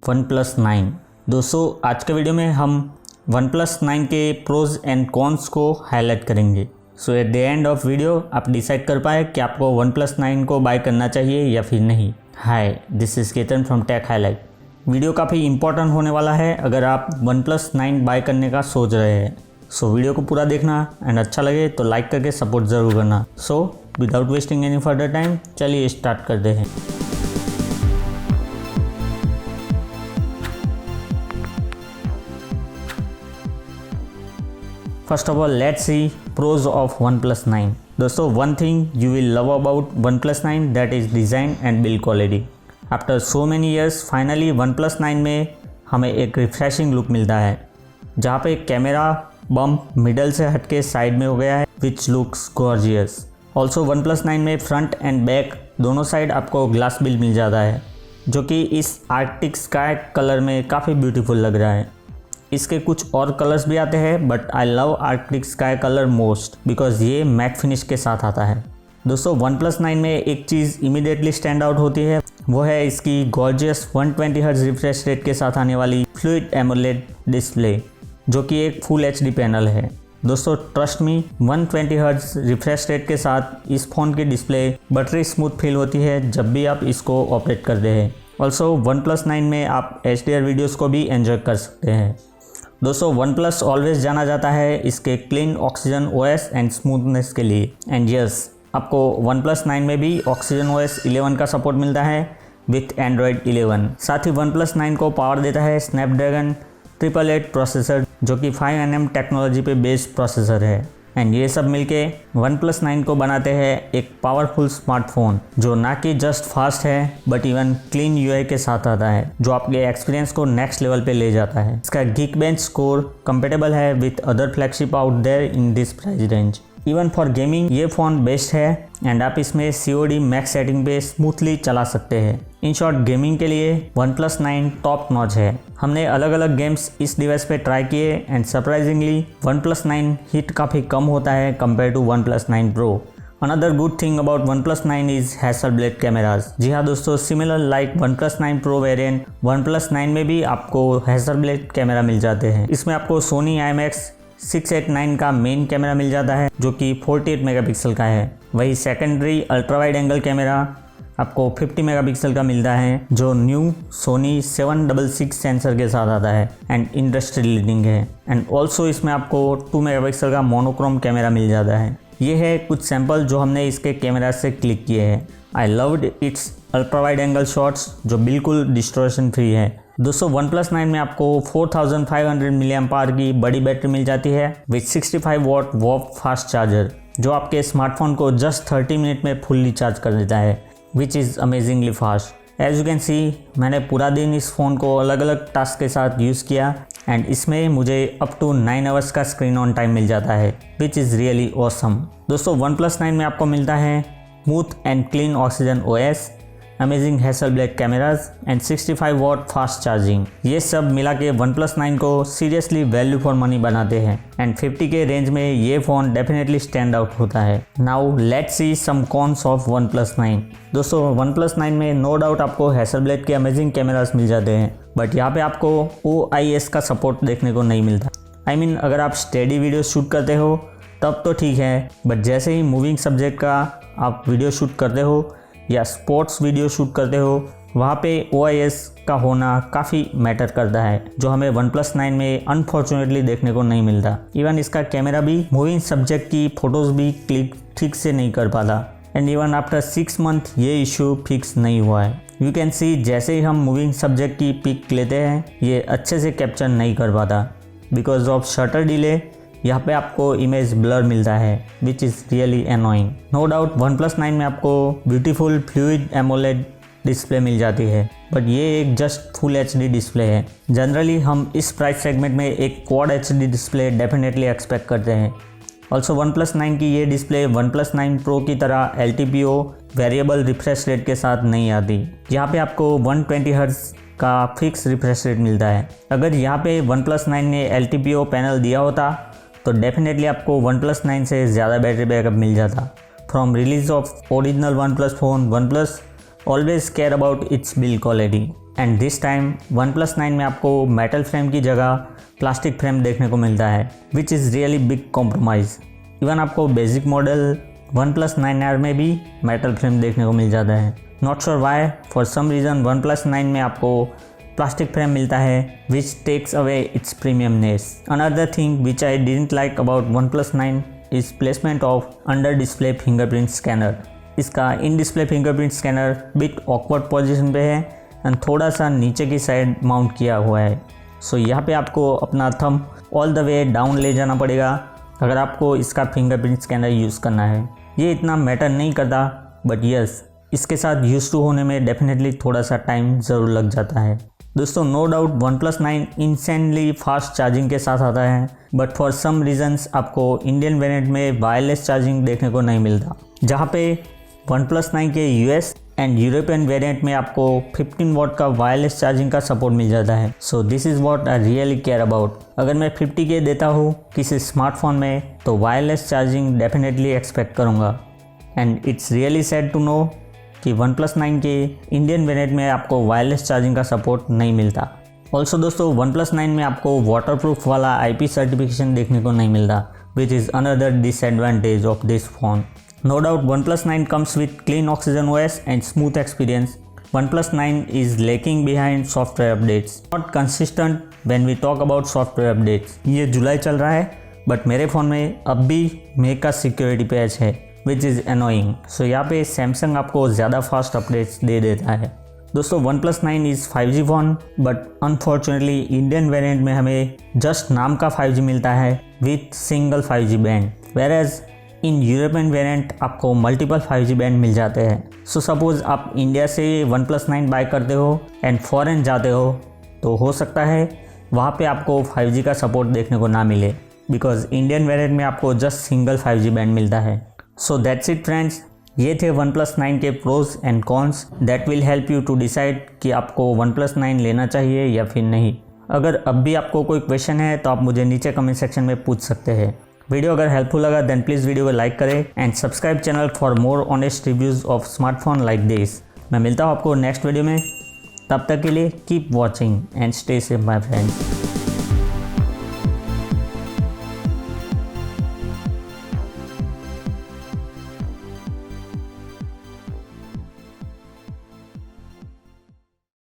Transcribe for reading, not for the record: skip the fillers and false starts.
OnePlus 9। दोस्तों आज के वीडियो में हम OnePlus 9 के प्रोज एंड कॉन्स को हाईलाइट करेंगे। So at the end of video आप डिसाइड कर पाए कि आपको OnePlus 9 को बाय करना चाहिए या फिर नहीं। Hi, this is Ketan from tech highlight. Video काफ़ी इंपॉर्टेंट होने वाला है अगर आप OnePlus 9 बाय करने का सोच रहे हैं। सो वीडियो को पूरा देखना एंड अच्छा लगे तो लाइक करके सपोर्ट ज़रूर करना। So without wasting any further time चलिए स्टार्ट करते हैं। First of all, let's see pros of OnePlus 9। दोस्तों, one thing you will love about OnePlus 9 that is design and build quality। After so many years, finally OnePlus 9 में हमें एक refreshing look मिलता है, जहाँ पे कैमरा बम्प मिडल से हटके साइड में हो गया है, which looks gorgeous। Also OnePlus 9 में फ्रंट एंड बैक दोनों साइड आपको ग्लास बिल्ड मिल जाता है, जो कि इस आर्कटिक स्काई कलर में काफ़ी ब्यूटीफुल लग रहा है। इसके कुछ और कलर्स भी आते हैं but I love Arctic sky colour most because ये मैट फिनिश के साथ आता है। दोस्तों, OnePlus 9 में एक चीज़ इमीडिएटली स्टैंड आउट होती है, वो है इसकी गॉर्जियस 120 हर्ट्ज रिफ्रेश रेट के साथ आने वाली फ्लूइड एमोलेड डिस्प्ले, जो कि एक फुल HD पैनल है। दोस्तों, trust me, 120 hertz refresh rate के साथ इस फ़ोन की डिस्प्ले बटरी स्मूथ फील होती है जब भी आप इसको ऑपरेट करते हैं। ऑल्सो OnePlus 9 में आप HDR वीडियोज़ को भी एंजॉय कर सकते हैं। दोस्तों, OnePlus ऑलवेज जाना जाता है इसके clean oxygen OS and smoothness के लिए। एंड यस, आपको OnePlus 9 में भी ऑक्सीजन OS 11 का सपोर्ट मिलता है विथ Android 11। साथ ही OnePlus 9 को पावर देता है स्नैपड्रैगन 888 प्रोसेसर, जो कि 5nm टेक्नोलॉजी पे बेस्ड प्रोसेसर है। एंड ये सब मिलके OnePlus 9 को बनाते हैं एक पावरफुल स्मार्टफोन, जो ना कि जस्ट फास्ट है बट इवन क्लीन UI के साथ आता है, जो आपके एक्सपीरियंस को नेक्स्ट लेवल पे ले जाता है। इसका Geekbench स्कोर कंपेटेबल है with other flagship out there in this price range. Even for gaming ये फ़ोन बेस्ट है एंड आप इसमें COD मैक्स सेटिंग पे स्मूथली चला सकते हैं। इन शॉर्ट, गेमिंग के लिए OnePlus 9 टॉप नॉच है। हमने अलग अलग गेम्स इस डिवाइस पे ट्राई किए एंड सरप्राइजिंगली OnePlus 9 हिट काफ़ी कम होता है compare to OnePlus 9 Pro। Another good thing about OnePlus 9 is Hasselblad cameras. जी हाँ दोस्तों, similar like OnePlus 9 Pro variant OnePlus 9 में भी आपको हैसलब्लेड कैमरा मिल जाते हैं। इसमें आपको Sony IMX689 का मेन कैमरा मिल जाता है, जो कि 48 मेगापिक्सल का है। वही secondary ultra wide angle camera आपको 50 मेगापिक्सल का मिलता है, जो न्यू Sony 766 सेंसर के साथ आता है एंड इंडस्ट्री लीडिंग है। एंड ऑल्सो इसमें आपको 2 मेगापिक्सल का मोनोक्रोम कैमरा मिल जाता है। ये है कुछ सैंपल जो हमने इसके कैमरा से क्लिक किए हैं। I loved it's ultra wide angle shots, जो बिल्कुल डिस्टॉर्शन फ्री है। दोस्तों, OnePlus 9 में आपको 4500 mAh की बड़ी बैटरी मिल जाती है with 65 watt warp fast charger, जो आपके स्मार्टफोन को जस्ट 30 मिनट में फुल्ली चार्ज कर देता है, which is amazingly fast. As you can see, मैंने पूरा दिन इस फ़ोन को अलग अलग टास्क के साथ यूज़ किया एंड इसमें मुझे अप टू 9 आवर्स का स्क्रीन ऑन टाइम मिल जाता है, विच इज़ रियली ऑसम। दोस्तों, OnePlus 9 में आपको मिलता है smooth and clean oxygen OS, amazing Hasselblad cameras and 65 watt fast charging. ये सब मिला के OnePlus 9 को सीरियसली वैल्यू फॉर मनी बनाते हैं एंड 50 के रेंज में ये फ़ोन डेफिनेटली स्टैंड आउट होता है। Now let's see some cons of OnePlus 9। दोस्तों, OnePlus 9 में नो डाउट आपको हैसलब्लेड के अमेजिंग कैमराज मिल जाते हैं, बट यहाँ पे आपको OIS का सपोर्ट देखने को नहीं मिलता। आई मीन, अगर आप स्टेडी वीडियो शूट करते हो तब तो ठीक है, बट जैसे ही मूविंग सब्जेक्ट का आप वीडियो शूट करते हो या स्पोर्ट्स वीडियो शूट करते हो, वहाँ पे OIS का होना काफ़ी मैटर करता है, जो हमें OnePlus 9 में अनफॉर्चुनेटली देखने को नहीं मिलता। इवन इसका कैमरा भी मूविंग सब्जेक्ट की फ़ोटोज़ भी क्लिक ठीक से नहीं कर पाता एंड इवन आफ्टर 6 मंथ ये इशू फिक्स नहीं हुआ है। यू कैन सी, जैसे ही हम मूविंग सब्जेक्ट की पिक लेते हैं ये अच्छे से कैप्चर नहीं कर पाता बिकॉज ऑफ शटर डिले। यहाँ पे आपको इमेज ब्लर मिलता है which is really annoying. No doubt OnePlus 9 में आपको ब्यूटीफुल फ्लूइड एमोलेड डिस्प्ले मिल जाती है, बट ये एक जस्ट फुल HD डिस्प्ले है। जनरली हम इस प्राइस सेगमेंट में एक quad HD display definitely expect करते हैं। ऑल्सो OnePlus 9 की ये डिस्प्ले OnePlus 9 Pro की तरह LTPO वेरिएबल रिफ्रेश रेट के साथ नहीं आती। यहाँ पे आपको 120 हर्ट्ज का फिक्स रिफ्रेश रेट मिलता है। अगर यहाँ पे OnePlus 9 ने LTPO पैनल दिया होता तो डेफिनेटली आपको OnePlus 9 से ज़्यादा बैटरी बैकअप मिल जाता। From release of original OnePlus phone, OnePlus always care about its build quality। And this time OnePlus 9 में आपको मेटल फ्रेम की जगह प्लास्टिक फ्रेम देखने को मिलता है, which is really big compromise. Even आपको बेसिक मॉडल OnePlus 9R में भी मेटल फ्रेम देखने को मिल जाता है। Not sure why, for some reason OnePlus 9 में आपको प्लास्टिक फ्रेम मिलता है, which takes away its premiumness. Another thing which I didn't like about OnePlus 9 is placement of under display fingerprint scanner. इसका in display fingerprint scanner bit awkward position पे है and थोड़ा सा नीचे की साइड माउंट किया हुआ है। सो यहाँ पे आपको अपना thumb all the way down ले जाना पड़ेगा अगर आपको इसका फिंगरप्रिंट स्कैनर यूज़ करना है। ये इतना मैटर नहीं करता, बट यस, इसके साथ यूज टू होने में डेफिनेटली थोड़ा सा टाइम ज़रूर लग जाता है। दोस्तों no doubt OnePlus 9 insanely fast charging के साथ आता है, बट फॉर सम रीजंस आपको इंडियन वेरिएंट में वायरलेस चार्जिंग देखने को नहीं मिलता, जहाँ पे OnePlus 9 के US एंड यूरोपियन वेरिएंट में आपको 15 वॉट का वायरलेस चार्जिंग का सपोर्ट मिल जाता है। So this is what I really care about. अगर मैं 50K देता हूँ किसी स्मार्टफोन में तो वायरलेस चार्जिंग डेफिनेटली एक्सपेक्ट करूँगा। And it's really sad to know कि OnePlus 9 के इंडियन वेरिएंट में आपको वायरलेस चार्जिंग का सपोर्ट नहीं मिलता। ऑल्सो दोस्तों OnePlus 9 में आपको वाटरप्रूफ वाला IP सर्टिफिकेशन देखने को नहीं मिलता, which is another disadvantage of this phone. No doubt OnePlus 9 comes with clean Oxygen OS and smooth experience. OnePlus 9 is lagging behind software updates. Not consistent when we talk about software updates. ये जुलाई चल रहा है, but मेरे phone में अब भी make का security patch है, विच इज़ annoying. सो यहाँ पे सैमसंग आपको ज़्यादा फास्ट अपडेट्स दे देता है। दोस्तों OnePlus 9 is 5G phone, but unfortunately Indian variant में हमें जस्ट नाम का 5G मिलता है with single 5G band, whereas in European variant आपको मल्टीपल 5G बैंड मिल जाते हैं। सो सपोज़ आप इंडिया से OnePlus 9 बाय करते हो एंड फॉरेन जाते हो तो सकता है वहाँ पे आपको 5G का सपोर्ट देखने को ना मिले, बिकॉज इंडियन वेरिएंट में आपको जस्ट सिंगल 5G बैंड मिलता है। सो दैट्स इट फ्रेंड्स, ये थे OnePlus 9 के pros and cons that will help you to decide कि आपको OnePlus 9 लेना चाहिए या फिर नहीं। अगर अब भी आपको कोई क्वेश्चन है तो आप मुझे नीचे कमेंट सेक्शन में पूछ सकते हैं। वीडियो अगर हेल्पफुल लगा देन प्लीज़ वीडियो को लाइक करें and subscribe channel for more honest reviews of smartphone like this. मैं मिलता हूँ आपको नेक्स्ट वीडियो में, तब तक के लिए keep watching and stay safe my friends.